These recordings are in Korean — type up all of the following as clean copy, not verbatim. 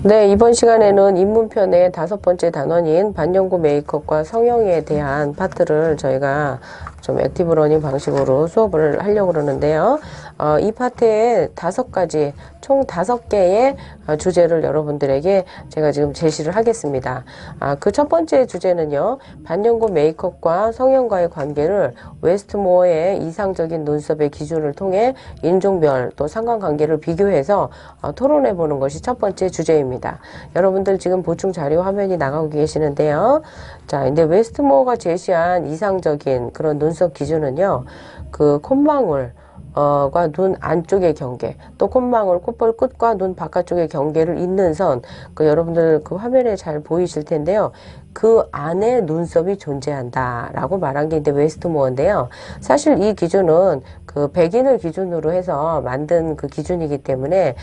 네, 이번 시간에는 입문편의 5번째 단원인 반영구 메이크업과 성형에 대한 파트를 저희가 좀 액티브 러닝 방식으로 수업을 하려고 그러는데요. 이 파트에 5가지, 총 5개의 주제를 여러분들에게 제가 지금 제시를 하겠습니다. 그 첫 번째 주제는요, 반영구 메이크업과 성형과의 관계를 웨스트모어의 이상적인 눈썹의 기준을 통해 인종별 또 상관관계를 비교해서 토론해 보는 것이 첫 번째 주제입니다. 여러분들 지금 보충 자료 화면이 나가고 계시는데요. 자, 근데 웨스트모어가 제시한 이상적인 그런 눈썹 기준은요, 그 콧망울, 과 눈 안쪽의 경계, 또 콧망울, 콧볼 끝과 눈 바깥쪽의 경계를 잇는 선, 그 여러분들 그 화면에 잘 보이실 텐데요. 그 안에 눈썹이 존재한다라고 말한 게 이제 웨스트모어인데요. 사실 이 기준은 그 백인을 기준으로 해서 만든 그 기준이기 때문에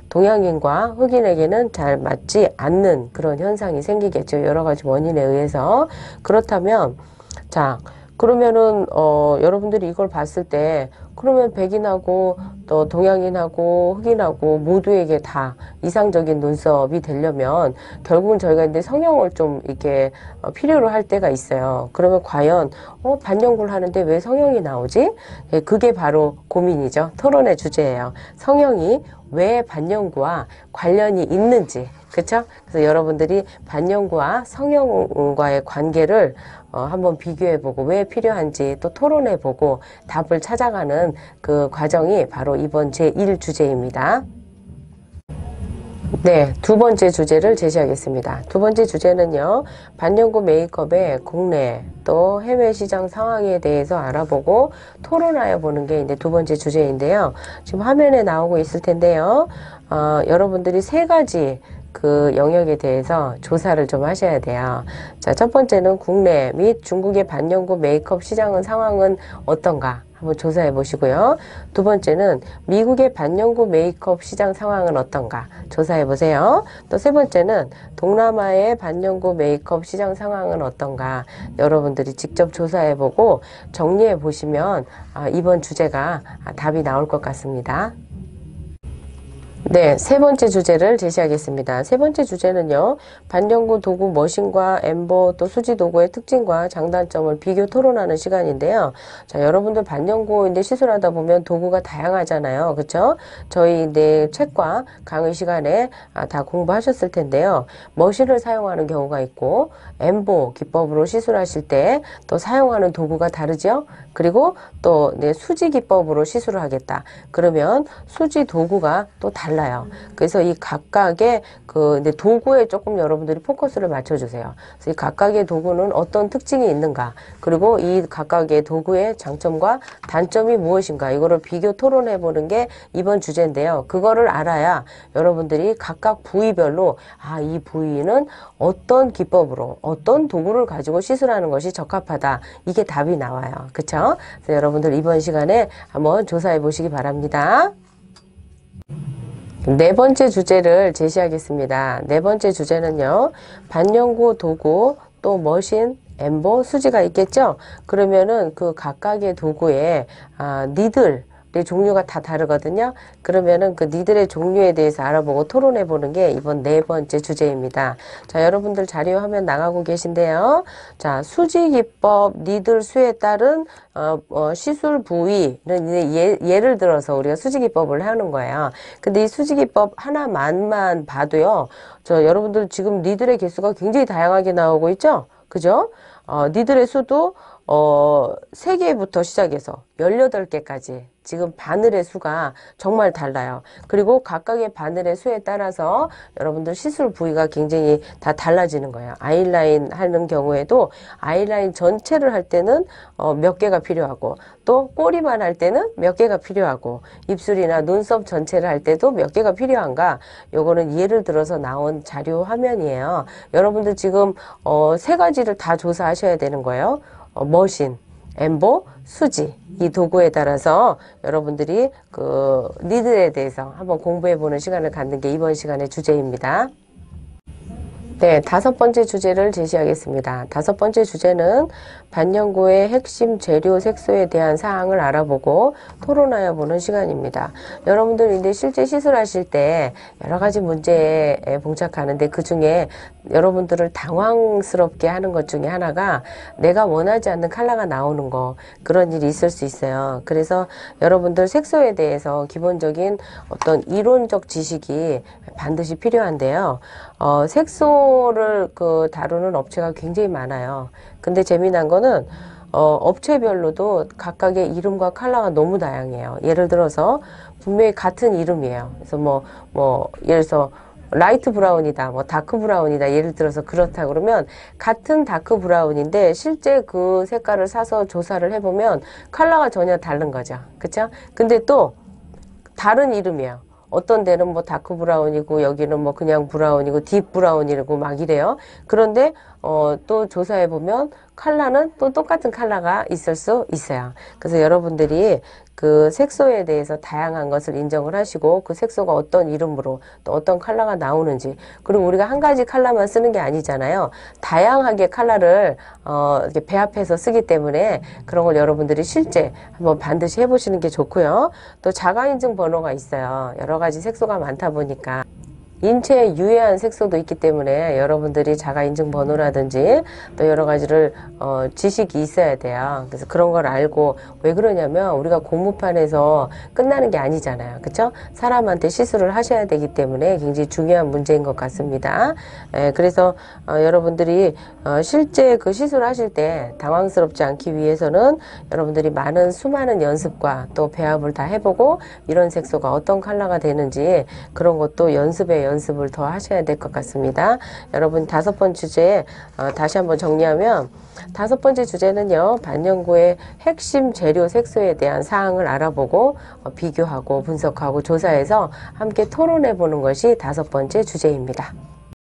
동양인과 흑인에게는 잘 맞지 않는 그런 현상이 생기겠죠. 여러 가지 원인에 의해서. 그렇다면 자, 그러면은 여러분들이 이걸 봤을 때 그러면 백인하고 또 동양인하고 흑인하고 모두에게 다 이상적인 눈썹이 되려면 결국은 저희가 이제 성형을 좀 이렇게 필요로 할 때가 있어요. 그러면 과연 반영구를 하는데 왜 성형이 나오지? 예, 그게 바로 고민이죠. 토론의 주제예요. 성형이 왜 반영구와 관련이 있는지, 그렇죠? 그래서 여러분들이 반영구와 성형과의 관계를 한번 비교해보고 왜 필요한지 또 토론해보고 답을 찾아가는 그 과정이 바로 이번 제1주제입니다. 네, 두 번째 주제를 제시하겠습니다. 두 번째 주제는요, 반영구 메이크업의 국내 또 해외 시장 상황에 대해서 알아보고 토론하여 보는 게 이제 두 번째 주제인데요. 지금 화면에 나오고 있을 텐데요. 여러분들이 3가지 그 영역에 대해서 조사를 좀 하셔야 돼요. 자, 첫 번째는 국내 및 중국의 반영구 메이크업 시장은 상황은 어떤가? 한번 조사해 보시고요. 두 번째는 미국의 반영구 메이크업 시장 상황은 어떤가? 조사해 보세요. 또 세 번째는 동남아의 반영구 메이크업 시장 상황은 어떤가? 여러분들이 직접 조사해 보고 정리해 보시면 이번 주제가 답이 나올 것 같습니다. 네, 세 번째 주제를 제시하겠습니다. 세 번째 주제는요, 반영구 도구 머신과 엠보 또 수지 도구의 특징과 장단점을 비교 토론하는 시간인데요. 자, 여러분들 반영구인데 시술하다 보면 도구가 다양하잖아요. 그쵸? 저희 책과 강의 시간에 다 공부하셨을 텐데요. 머신을 사용하는 경우가 있고, 엠보 기법으로 시술하실 때 또 사용하는 도구가 다르죠? 그리고 또 수지 기법으로 시술을 하겠다. 그러면 수지 도구가 또 달라요. 그래서 이 각각의 도구에 조금 여러분들이 포커스를 맞춰주세요. 그래서 이 각각의 도구는 어떤 특징이 있는가, 그리고 이 각각의 도구의 장점과 단점이 무엇인가, 이거를 비교 토론해 보는 게 이번 주제인데요. 그거를 알아야 여러분들이 각각 부위별로 이 부위는 어떤 기법으로 어떤 도구를 가지고 시술하는 것이 적합하다, 이게 답이 나와요. 그쵸? 그래서 여러분들 이번 시간에 한번 조사해 보시기 바랍니다. 네 번째 주제를 제시하겠습니다. 네 번째 주제는요, 반영구 도구 또 머신, 엠보, 수지가 있겠죠? 그러면은 그 각각의 도구에 니들 종류가 다 다르거든요. 그러면은 그 니들의 종류에 대해서 알아보고 토론해 보는 게 이번 네 번째 주제입니다. 자, 여러분들 자료 화면 나가고 계신데요. 자, 수지 기법, 니들 수에 따른 시술 부위는 예를 들어서 우리가 수지 기법을 하는 거예요. 근데 이 수지 기법 하나만만 봐도요, 여러분들 지금 니들의 개수가 굉장히 다양하게 나오고 있죠? 그죠? 니들의 수도 3개부터 시작해서 18개까지 지금 바늘의 수가 정말 달라요. 그리고 각각의 바늘의 수에 따라서 여러분들 시술 부위가 굉장히 다 달라지는 거예요. 아이라인 하는 경우에도 아이라인 전체를 할 때는 몇 개가 필요하고, 또 꼬리만 할 때는 몇 개가 필요하고, 입술이나 눈썹 전체를 할 때도 몇 개가 필요한가, 요거는 예를 들어서 나온 자료 화면이에요. 여러분들 지금 3가지를 다 조사하셔야 되는 거예요. 머신, 엠보, 수지, 이 도구에 따라서 여러분들이 그 니들에 대해서 한번 공부해 보는 시간을 갖는 게 이번 시간의 주제입니다. 네, 다섯 번째 주제를 제시하겠습니다. 다섯 번째 주제는 반영구의 핵심 재료 색소에 대한 사항을 알아보고 토론하여 보는 시간입니다. 여러분들 이제 실제 시술하실 때 여러 가지 문제에 봉착하는데 그 중에 여러분들을 당황스럽게 하는 것 중에 하나가 내가 원하지 않는 컬러가 나오는 거, 그런 일이 있을 수 있어요. 그래서 여러분들 색소에 대해서 기본적인 어떤 이론적 지식이 반드시 필요한데요. 색소를 다루는 업체가 굉장히 많아요. 근데 재미난 거는 업체별로도 각각의 이름과 컬러가 너무 다양해요. 예를 들어서 분명히 같은 이름이에요. 그래서 예를 들어서 라이트 브라운이다, 다크 브라운이다, 예를 들어서 그렇다 그러면 같은 다크 브라운인데 실제 그 색깔을 사서 조사를 해보면 컬러가 전혀 다른 거죠. 그쵸? 근데 또 다른 이름이에요. 어떤 데는 다크 브라운이고 여기는 그냥 브라운이고 딥 브라운이고 막 이래요. 그런데 또 조사해 보면 컬러는 또 똑같은 컬러가 있을 수 있어요. 그래서 여러분들이 그 색소에 대해서 다양한 것을 인정을 하시고 그 색소가 어떤 이름으로 또 어떤 컬러가 나오는지, 그리고 우리가 한 가지 컬러만 쓰는 게 아니잖아요. 다양하게 컬러를 이렇게 배합해서 쓰기 때문에 그런 걸 여러분들이 실제 한번 반드시 해보시는 게 좋고요. 또 자가인증 번호가 있어요. 여러 가지 색소가 많다 보니까 인체에 유해한 색소도 있기 때문에 여러분들이 자가인증 번호라든지 또 여러 가지를 지식이 있어야 돼요. 그래서 그런 걸 알고, 왜 그러냐면 우리가 공무판에서 끝나는 게 아니잖아요. 그쵸? 사람한테 시술을 하셔야 되기 때문에 굉장히 중요한 문제인 것 같습니다. 그래서 여러분들이 실제 그 시술하실 때 당황스럽지 않기 위해서는 여러분들이 수많은 연습과 또 배합을 다 해보고 이런 색소가 어떤 컬러가 되는지 그런 것도 연습을 더 하셔야 될 것 같습니다. 여러분, 다섯 번째 주제 다시 한번 정리하면, 다섯 번째 주제는요, 반영구의 핵심 재료 색소에 대한 사항을 알아보고 비교하고 분석하고 조사해서 함께 토론해 보는 것이 다섯 번째 주제입니다.